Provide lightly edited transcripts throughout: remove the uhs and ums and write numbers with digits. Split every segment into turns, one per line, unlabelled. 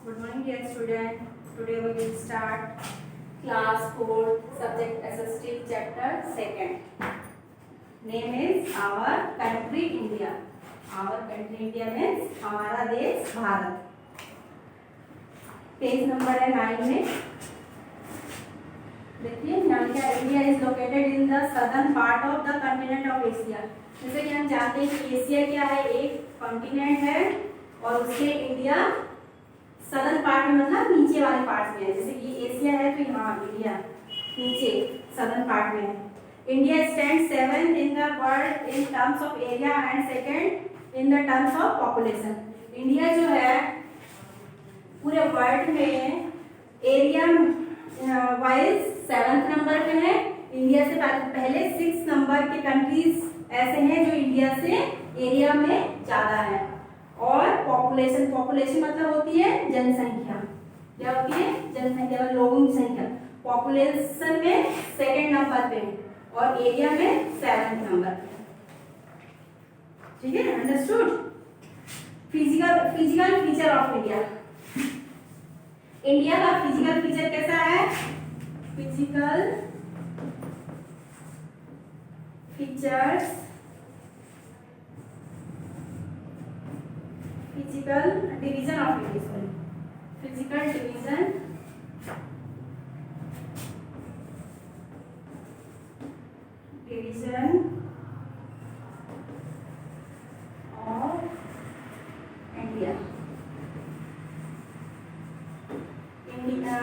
Good morning, dear student. Today we will start class 4 subject SST chapter 2nd. Name is our country India. Our country India means हमारा देश Bharat. Page number है 9 में. देखिए यहाँ क्या India is located in the southern part of the continent of Asia. जैसे कि हम जानते हैं कि एशिया क्या है, एक कॉन्टिनेंट है और उसके इंडिया सदर्न पार्ट में मतलब नीचे वाले पार्ट में है. जैसे कि एशिया है तो यहाँ इंडिया नीचे सदर्न पार्ट में है. India stand 7th in the world in terms of area and second in the terms of population. India जो है पूरे वर्ल्ड में एरिया वाइज 7th नंबर पे है. इंडिया से पहले 6 नंबर के कंट्रीज ऐसे हैं जो इंडिया से एरिया में ज़्यादा है. और पॉपुलेशन मतलब होती है जनसंख्या. क्या होती है? जनसंख्या, लोगों की संख्या. पॉपुलेशन में 2nd नंबर पे और एरिया में 7th नंबर पे. ठीक है, understood. Physical feature of India. India का फिजिकल फीचर कैसा है? Physical features, physical division of India. Sorry, physical division of India. India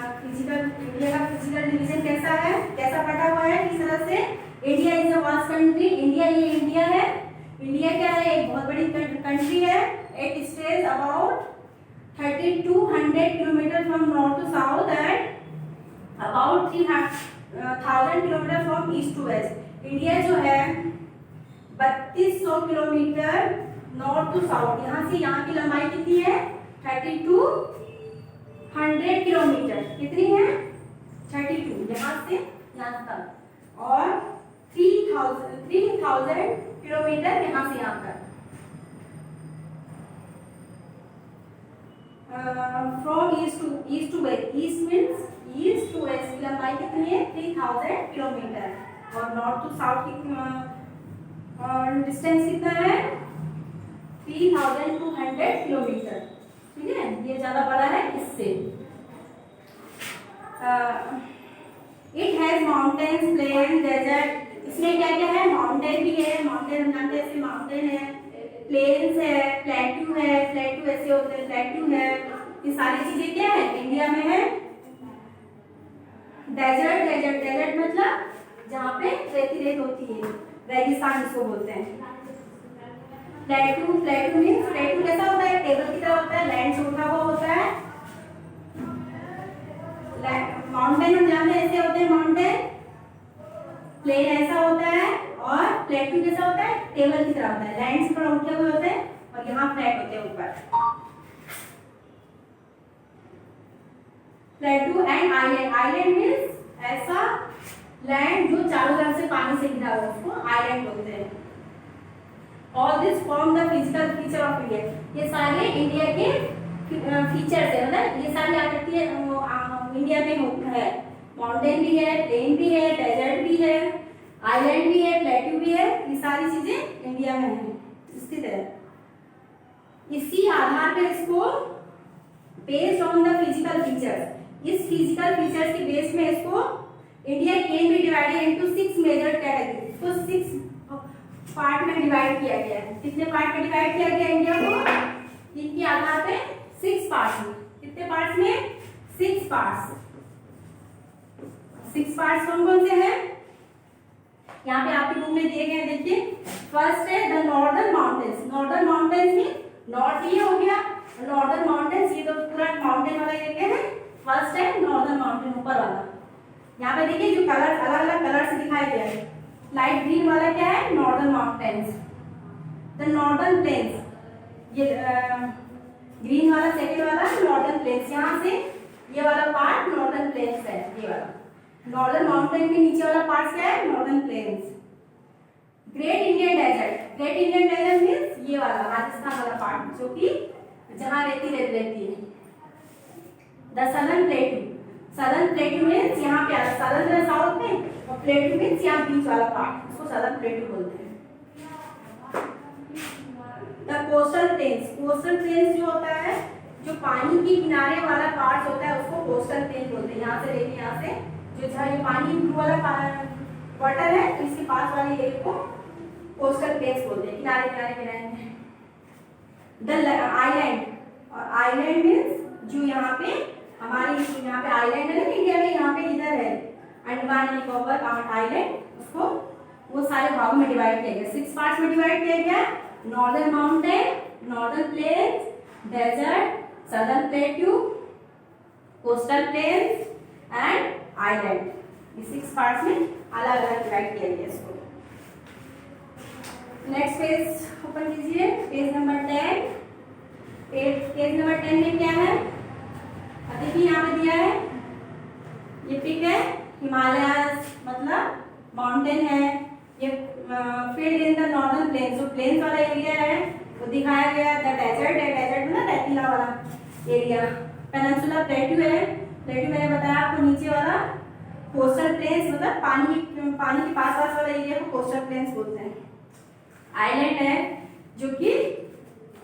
का फिजिकल डिवीजन कैसा है, कैसा बटा हुआ है, किस तरह से? India is a vast country. India, ये इंडिया है. इंडिया क्या है? एक बहुत बड़ी कंट्री है. It stays about 3200 kilometre from north to south and about 3000 kilometre from east to west. India जो है 3200 किलोमीटर नॉर्थ टू साउथ. यहाँ से यहाँ की लंबाई कितनी है? 3200 किलोमीटर. कितनी है? 32. यहाँ से यहाँ तक. और 3000 किलोमीटर यहाँ से यहाँ तक. From east to west. East means east to west की लंबाई कितनी है? 3000 किलोमीटर. और नॉर्थ टू साउथ की डिस्टेंस कितना है? 3200 किलोमीटर. ठीक है, ये ज्यादा बड़ा है इससे. It has mountains, plain, desert. इसमें क्या क्या है? माउंटेन भी है. माउंटेन हम जानते हैं, ऐसे माउंटेन है. प्लेन्स है, प्लेट्यू है. प्लेट्यू ऐसे होते हैं, प्लेट्यू है. ये सारी चीजें क्या है? इंडिया में है. डेजर्ट मतलब जहाँ पे रेत होती है, रेगिस्तान जिसको बोलते हैं. प्लेट्यू मीन्स, प्लेट्यू कैसा होता है? टेबल की तरह होता है, लैंड से उठा हुआ होता है. माउंटेन हम जानते हैं ऐसे होते हैं माउंटेन. प्लेन ऐसा होता है और प्लेट्यू कैसा होता है? टेबल की तरह होता है, लैंड से थोड़ा उठे हुए होते हैं और यहाँ फ्लैट होते हैं ऊपर. Plateau and island. Island means ऐसा लैंड जो चारों तरफ से पानी से घिरा हुआ, उसको आइलैंड बोलते हैं. All this form the physical feature of India. ये सारे इंडिया के फीचर्स है. मतलब ये सारी आकृति इंडिया में होता है. माउंटेन भी है, प्लेन भी है, डेजर्ट भी है, आइलैंड भी है, प्लेट्यू भी है. ये सारी चीजें इंडिया में है, स्थित है. इसी आधार पर इसको based on the physical features, इस फिजिकल फीचर्स के बेस में इसको India can be divided into 6 major category. इसको 6 पार्ट में डिवाइड किया गया है. कितने पार्ट में डिवाइड किया गया इंडिया को? इनके आधार पे 6 पार्ट्स में. कितने पार्ट्स में? 6 पार्ट्स. 6 पार्ट्स कौन कौन से हैं? यहाँ पे आपके बुक में दिए गए हैं. देखिए, फर्स्ट है the northern mountains. Northern mountains में नॉर्थ ये हो गया. नॉर्दर्न माउंटेन्स, ये तो पूरा माउंटेन वाला एरिया है. फर्स्ट है नॉर्दर्न माउंटेन, ऊपर वाला. यहाँ पे देखिए जो कलर अलग अलग कलर से दिखाई दे रहा है. लाइट ग्रीन वाला क्या है? Northern mountains. The northern plains, ये ग्रीन वाला सेकंड वाला नॉर्दर्न प्लेन्स. यहाँ से ये वाला पार्ट नॉर्दर्न प्लेन्स है. ये वाला नॉर्दर्न माउंटेन के नीचे वाला पार्ट क्या है? Northern plains. Great Indian desert. Great Indian desert means ये वाला राजस्थान वाला पार्ट जो कि जहाँ रेती रहती है. द सदर्न प्लेटू, सदर्न प्लेटू मीन्स यहाँ पे सदर्न साउथ में, और प्लेटू मीन्स यहाँ बीच वाला पार्ट, उसको सदर्न प्लेटू बोलते हैं। The coastal planes, coastal planes जो होता है, जो पानी के किनारे वाला पार्ट होता है उसको कोस्टल प्लेन बोलते हैं। यहाँ से लेके यहाँ से जो जहाँ ये पानी ब्लू वाला वाटर है, तो इसके पास वाले एरिया को कोस्टल प्लेन्स बोलते हैं, किनारे किनारे पे रहेंगे। द आइलैंड, और आइलैंड मीन्स जो यहाँ पे हमारे यहाँ पे आइलैंड है ना इंडिया में, यहाँ पे इधर है अंडमान निकोबार आइलैंड, उसको वो सारे भागों में डिवाइड किया गया, 6 पार्ट्स में डिवाइड किया गया। Northern mountain, northern plains, desert, southern plateau, coastal plains and island, ये 6 पार्ट्स में अलग अलग डिवाइड किया गया इसको। नेक्स्ट पेज ओपन कीजिए, पेज नंबर 10। पेज नंबर 10 में क्या है, देखिए यहाँ पे दिया है, ये पिक है हिमालय, मतलब माउंटेन है। ये field in the northern plains, जो प्लेन्स वाला एरिया है वो दिखाया गया। द डेजर्ट है, डेजर्ट में ना रेतीला वाला एरिया। पेनिनसुला प्लेट्यू है, प्लेट्यू मैंने बताया आपको नीचे वाला। कोस्टल प्लेन्स मतलब पानी के पास वाला एरिया को कोस्टल प्लेन्स बोलते हैं। आइलैंड है जो कि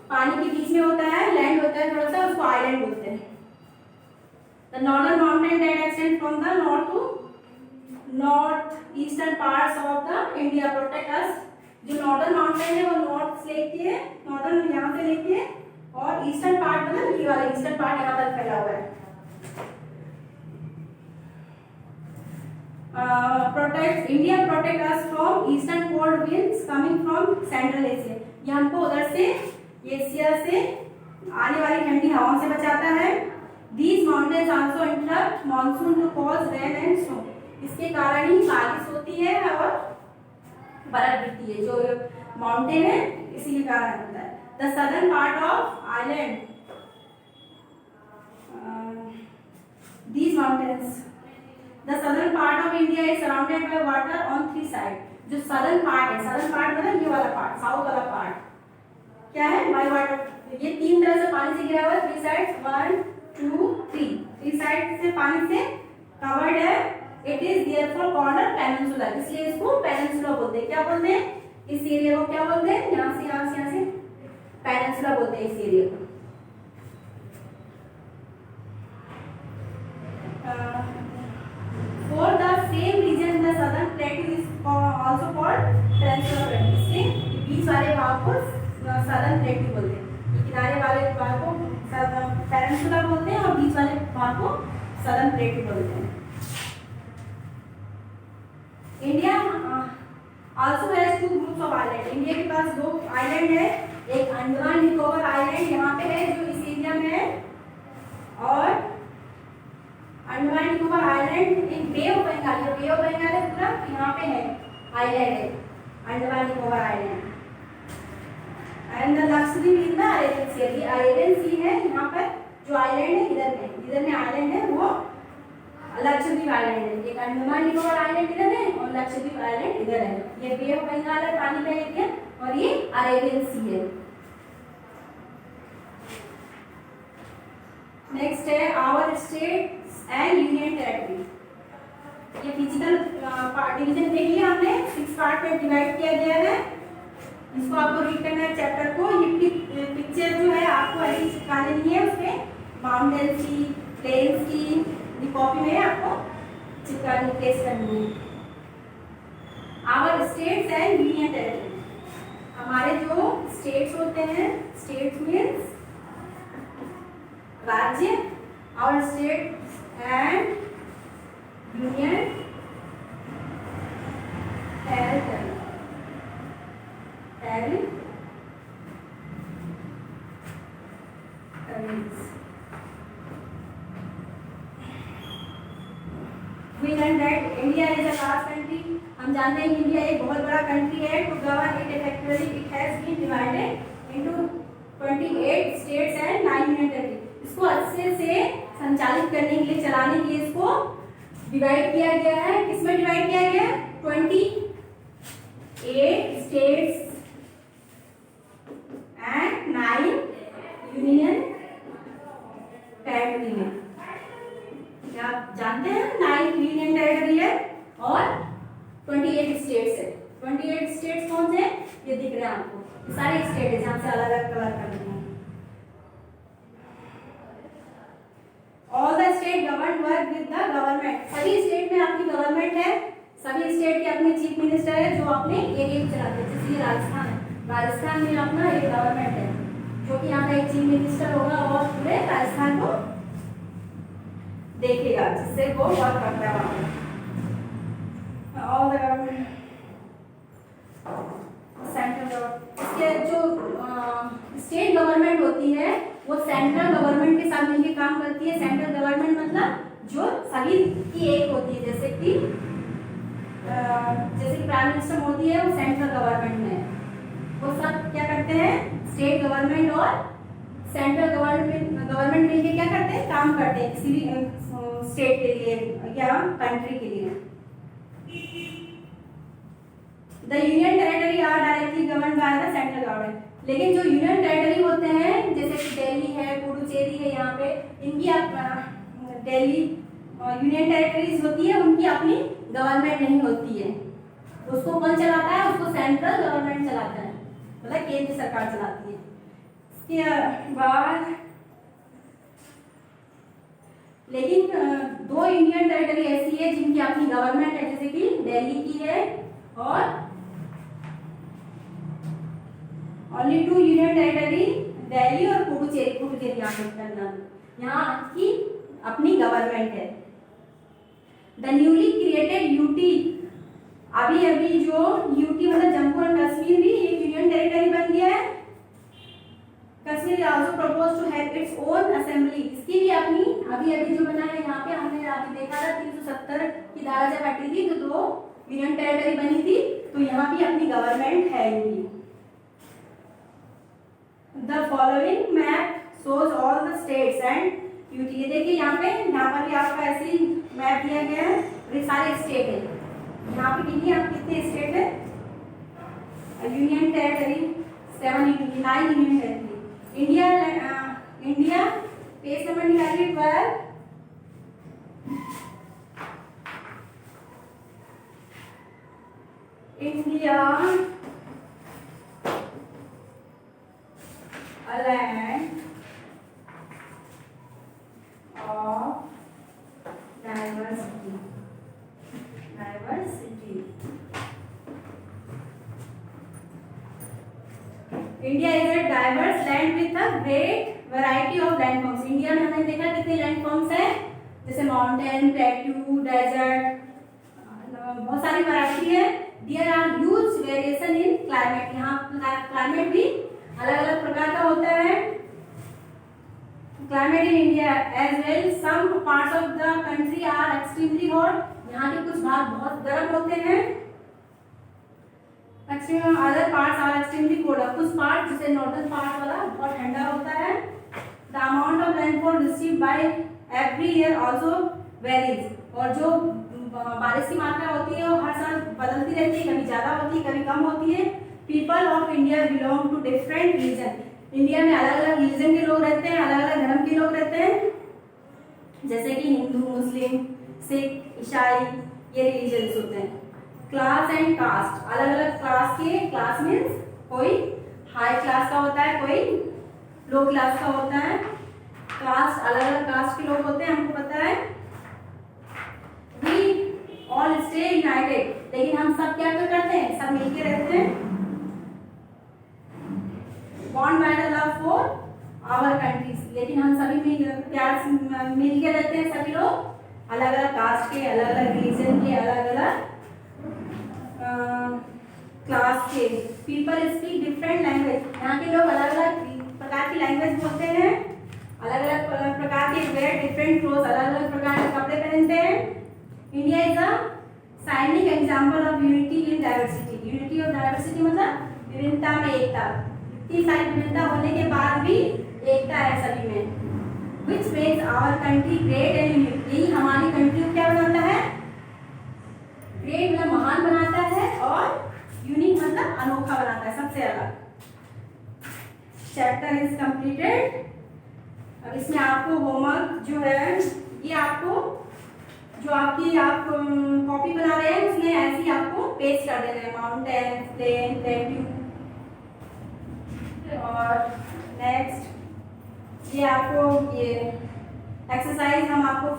पानी के बीच में होता है, लैंड होता है थोड़ा सा, उसको आइलैंड बोलते हैं। The northern mountain that extend from the north to north eastern parts of the India protect us. जो नॉर्दर्न माउंटेन है वो नॉर्थ से लेके, नॉर्दर्न यहाँ से लेके, और ईस्टर्न पार्ट मतलब ये वाला ईस्टर्न पार्ट यहाँ तक फैला हुआ है। Protect India protect us from eastern cold winds coming from central Asia. ये हमको उधर से एशिया से आने वाली ठंडी हवाओं से बचाता है। These mountains also interrupt monsoon to cause rain and snow। इसके कारण ही बारिश होती है और बर्फ गिरती है, जो माउंटेन है इसी के कारण होता है। The southern part of island, these mountains, the southern part of India is surrounded by water on 3 sides। जो सदर्न पार्ट है, सदर्न पार्ट मतलब ये वाला पार्ट, साउथ वाला पार्ट क्या है, बाय वाटर, ये 3 तरह से पानी से घिरा हुआ है। 3 साइड्स, 1 2 3, 3 साइड से पानी से कवर्ड है। It is therefore called peninsula, इसलिए इसको पेनिनसुला बोलते हैं। क्या बोलते हैं इस एरिया को, क्या बोलते हैं, यहाँ से पेनिनसुला बोलते हैं इस एरिया को। For the same reason the southern plateau is also called peninsular plateau। इसलिए बीच वाले भाग को southern plateau बोलते हैं, ये किनारे वाले भाग को पेनिनसुला बोलते हैं, और बीच वाले भाग को southern plateau बोलते हैं। India also has 2 groups of island। India के पास 2 आइलैंड है, एक अंडमान निकोबार आइलैंड यहाँ पे है जो इस एरिया में है, और अंडमान निकोबार आइलैंड एक बे ऑफ बंगाल, जो बे ऑफ बंगाल है पूरा यहाँ पे है आइलैंड है Andaman Nicobar island. And the Lakshadweep in the Arabian sea, ये अरेबियन सी है, यहाँ पर जो आइलैंड है इधर में आइलैंड है वो लक्षद्वीप आइलैंड है। एक अंडमान निकोबार आइलैंड इधर है और लक्षद्वीप आइलैंड इधर है। ये बे ऑफ बंगाल है पानी का एरिया, और ये अरेबियन सी है। नेक्स्ट है our states and union territory. ये फिजिकल डिवीजन देख लिया हमने, 6 पार्ट में डिवाइड किया गया है। इसको आपको रीड करना है चैप्टर को। ये पिक्चर जो है आपको ऐसी चिपका लेनी है, उसमें माउंटेन्स की, प्लेन्स की, ये कॉपी में आपको चिपकानी, प्लेस करनी है। Our states and union territory, हमारे जो स्टेट्स होते हैं, स्टेट्स मीन्स राज्य, our states and union territory, We learn that India is a large country। हम जानते हैं इंडिया एक बहुत बड़ा कंट्री है। To govern it effectively, it has been divided into 28 states and 9 union territories। इसको अच्छे से संचालित करने के लिए, चलाने के लिए इसको डिवाइड किया गया है। किसमें डिवाइड किया गया है, 28 स्टेट्स एंड 9 यूनियन टेरिटरी में। दिख रहे हैं आपको, सारे स्टेट है जहाँ से अलग अलग कलर कर रहे हैं। All the state govern work with the government, सभी स्टेट में आपकी गवर्नमेंट है, सभी स्टेट के अपने चीफ मिनिस्टर है जो अपने एरिया में चलाते हैं। जैसे राजस्थान है, राजस्थान में अपना एक गवर्नमेंट है जो कि यहाँ का एक चीफ मिनिस्टर होगा और पूरे राजस्थान को देखेगा, जिससे वो वर्क करता है वहाँ पे। All the government central government, इसके जो स्टेट गवर्नमेंट होती है वो सेंट्रल गवर्नमेंट के साथ मिलकर काम करती है। सेंट्रल गवर्नमेंट मतलब जो सभी की एक होती है, जैसे कि प्राइम मिनिस्टर मोदी है वो सेंट्रल गवर्नमेंट में है, वो सब क्या करते हैं, स्टेट गवर्नमेंट और सेंट्रल गवर्नमेंट मिलकर क्या करते हैं, काम करते हैं किसी भी स्टेट के लिए या कंट्री के लिए। The union territory are directly govern by the central government, लेकिन जो यूनियन टेरिटरी होते हैं जैसे कि दिल्ली है, पुडुचेरी है, यहाँ पे इनकी दिल्ली यूनियन टेरिटरीज होती है, उनकी अपनी गवर्नमेंट नहीं होती है। उसको कौन चलाता है, उसको सेंट्रल गवर्नमेंट चलाता है, मतलब केंद्र सरकार चलाती है। इसके बाद लेकिन दो यूनियन टेरिटरी ऐसी है जिनकी अपनी गवर्नमेंट है, जैसे कि दिल्ली की है और only two union territory Delhi और पुडुचेरी यहाँ की अपनी गवर्नमेंट है। द न्यूली क्रिएटेड यूटी, अभी अभी जो यूटी मतलब जम्मू एंड कश्मीर भी एक यूनियन टेरिटरी बन गया है। Kashmir also propose to have its own assembly, इसकी भी अपनी अभी अभी जो बना है, यहाँ पे हमने अभी देखा था 370 की धारा जब हटी थी तो दो यूनियन टेरिटरी बनी थी, तो यहाँ भी अपनी गवर्नमेंट है इनकी। The following map shows all the states and UT, ये देखिए यहाँ पर भी आपका ऐसी मैप दिया गया है, ये सारे स्टेट है। यहाँ पे कितने स्टेट है, union territory 9 union territory. India page number निकालिए 12। India a land of diversity. India is a diverse land with a great variety of landforms. India में हमने देखा कितने लैंडफॉर्म्स हैं, जैसे माउंटेन, प्लेट्यू, डेजर्ट, बहुत सारी वैरायटी है। There are huge variation in climate, यहाँ क्लाइमेट भी अलग अलग प्रकार का होता है। Climate in India as well, some parts of the country are extremely hot, यहाँ के कुछ भाग बहुत गर्म होते हैं। Other parts are extremely cold, कुछ पार्ट जैसे नॉर्दर्न पार्ट वाला बहुत ठंडा होता है। The amount of rainfall received by every year also varies, और जो बारिश की मात्रा होती है वो हर साल बदलती रहती है, कभी ज्यादा होती है कभी कम होती है। People of India belong to different region, India में अलग अलग रीजन के लोग रहते हैं, अलग अलग धर्म के लोग रहते हैं, जैसे कि हिंदू, मुस्लिम, सिख, ईसाई, ये रिलीजन्स होते हैं। क्लास एंड कास्ट, अलग अलग क्लास के, क्लास मीन्स कोई हाई क्लास का होता है, कोई लो क्लास का होता है। कास्ट, अलग अलग कास्ट के लोग होते हैं, हमको पता है। वी ऑल स्टे यूनाइटेड, लेकिन हम सब क्या करते हैं, सब मिलके रहते हैं। Bond by the love for our countries, लेकिन हम सभी प्यार से मिलके रहते हैं, सभी लोग अलग अलग कास्ट के, अलग अलग रिलीजन के, अलग अलग क्लास के। पीपल स्पीक डिफरेंट लैंग्वेज, यहाँ के लोग अलग अलग प्रकार की लैंग्वेज बोलते हैं, अलग अलग प्रकार के वेयर डिफरेंट क्लोथ, अलग अलग प्रकार के कपड़े पहनते हैं। India is a shining example of unity in diversity, unity of diversity मतलब विभिन्नता में एकता, इतनी सारी विभिन्नता होने के बाद भी एकता है सभी में। Which makes our country great and unique, यही हमारी कंट्री को क्या बनाता है, ग्रेट मतलब महान बनाता है, और यूनिक मतलब अनोखा बनाता है, सबसे अलग। Chapter is completed. अब इसमें आपको होमवर्क जो है, ये आपको जो आपकी आप कॉपी बना रहे हैं उसमें ऐसे ही आपको पेस्ट कर देना है, माउंटेन, प्लेन, प्लेट्यू, और नेक्स्ट ये आपको ये एक्सरसाइज हम आपको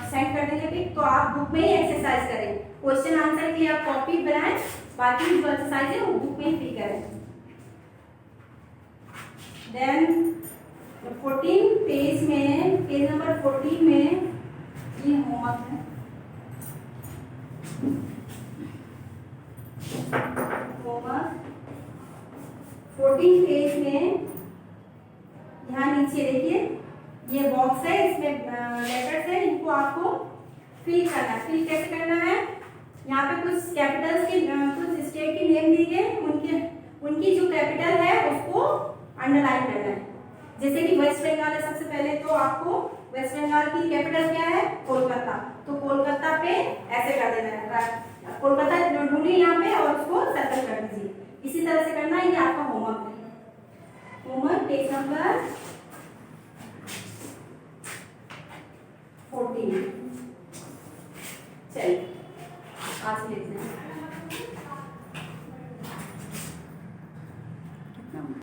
सेंड कर देंगे पिक, तो आप बुक में ही एक्सरसाइज करें। क्वेश्चन आंसर के लिए आप कॉपी बनाएं, बाकी जो एक्सरसाइज है वो बुक में ही फिल करें। देन 14 पेज में, पेज नंबर 14 में ये होमवर्क है। होमवर्क 14 पेज में यहाँ नीचे देखिए ये बॉक्स है, इसमें लेटर्स है, इनको आपको फिल करना है। फिल कैसे करना है, यहाँ पे कुछ कैपिटल्स के कुछ स्टेट के नेम दिए गए, उनकी जो कैपिटल है उसको अंडरलाइन करना है। जैसे कि वेस्ट बंगाल है, सबसे पहले तो आपको वेस्ट बंगाल की कैपिटल क्या है, कोलकाता, तो कोलकाता पे ऐसे कर देना है, कोलकाता ढूंढिए यहाँ पे और उसको सर्कल कर दीजिए। इसी तरह से करना है, ये आपका होमवर्क है। Homework page number 14। चलिए आज लेते हैं।